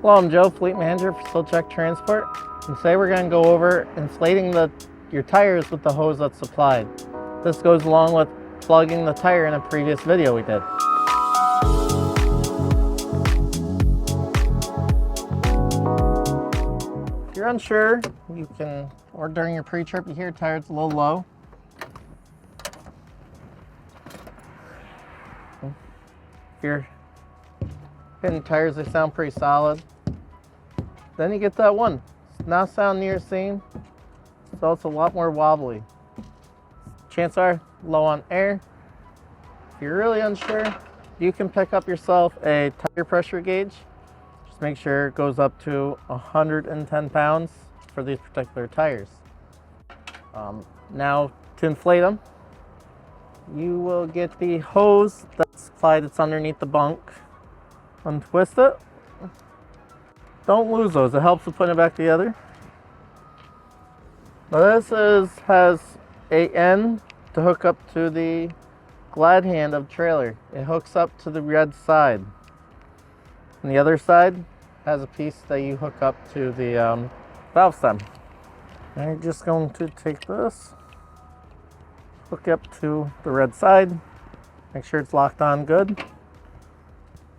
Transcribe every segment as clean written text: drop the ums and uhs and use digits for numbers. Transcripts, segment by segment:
Hello, I'm Joe, Fleet Manager for Slow Check Transport, and today we're going to go over inflating your tires with the hose that's supplied. This goes along with plugging the tire in a previous video we did. If you're unsure, you can, or during your pre-trip you hear your tire's a little low. If you're hitting tires, they sound pretty solid. Then you get that one. It's not sound near the same, so it's a lot more wobbly. Chances are low on air. If you're really unsure, you can pick up yourself a tire pressure gauge. Just make sure it goes up to 110 pounds for these particular tires. Now to inflate them, you will get the hose that's supplied that's underneath the bunk. Untwist it. Don't lose those, it helps with putting it back together. Now this has a end to hook up to the glad hand of the trailer. It hooks up to the red side. And the other side has a piece that you hook up to the valve stem. Now you're just going to take this, hook up to the red side, make sure it's locked on good.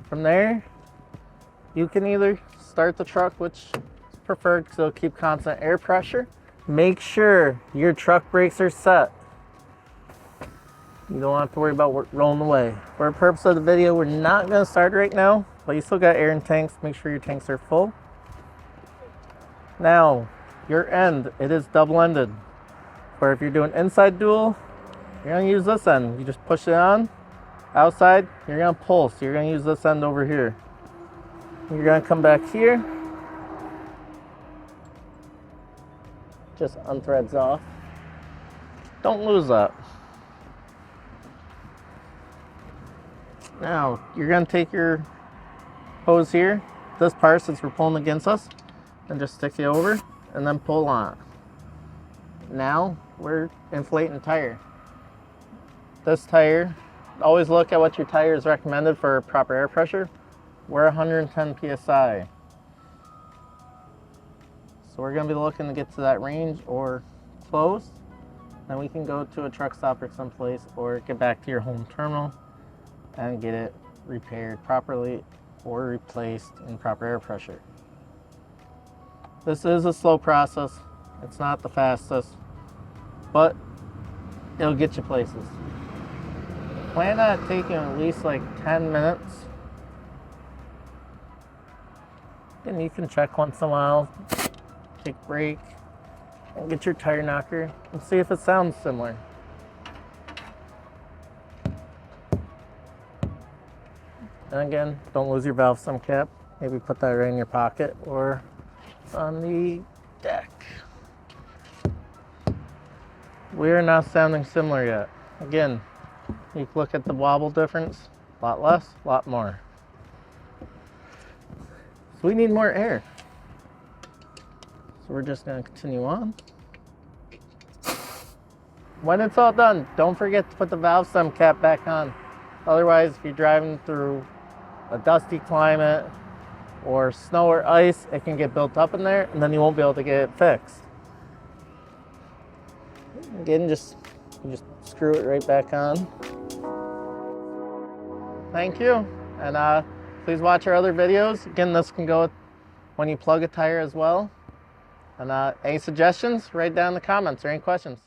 From there, you can either start the truck, which is preferred because it'll keep constant air pressure. Make sure your truck brakes are set. You don't have to worry about rolling away. For the purpose of the video, we're not going to start right now, but you still got air in tanks. Make sure your tanks are full. Now, your end, it is double-ended. Or if you're doing inside dual, you're going to use this end. You just push it on. Outside, you're going to pull, so you're going to use this end over here. You're going to come back here. Just unthreads off. Don't lose that. Now, you're going to take your hose here, this part since we're pulling against us, and just stick it over, and then pull on. Now, we're inflating the tire. This tire, always look at what your tire is recommended for proper air pressure. We're 110 psi. So we're going to be looking to get to that range or close. Then we can go to a truck stop or someplace or get back to your home terminal and get it repaired properly or replaced in proper air pressure. This is a slow process. It's not the fastest, but it'll get you places. Plan on it taking at least like 10 minutes. And you can check once in a while, take a break, and get your tire knocker and see if it sounds similar. And again, don't lose your valve stem cap. Maybe put that right in your pocket or on the deck. We are not sounding similar yet. Again, you can look at the wobble difference, a lot less, a lot more. So we need more air. So we're just going to continue on. When it's all done, don't forget to put the valve stem cap back on. Otherwise, if you're driving through a dusty climate or snow or ice, it can get built up in there and then you won't be able to get it fixed. Again, you just screw it right back on. Thank you, and please watch our other videos. Again, this can go when you plug a tire as well. And any suggestions, write down in the comments or any questions.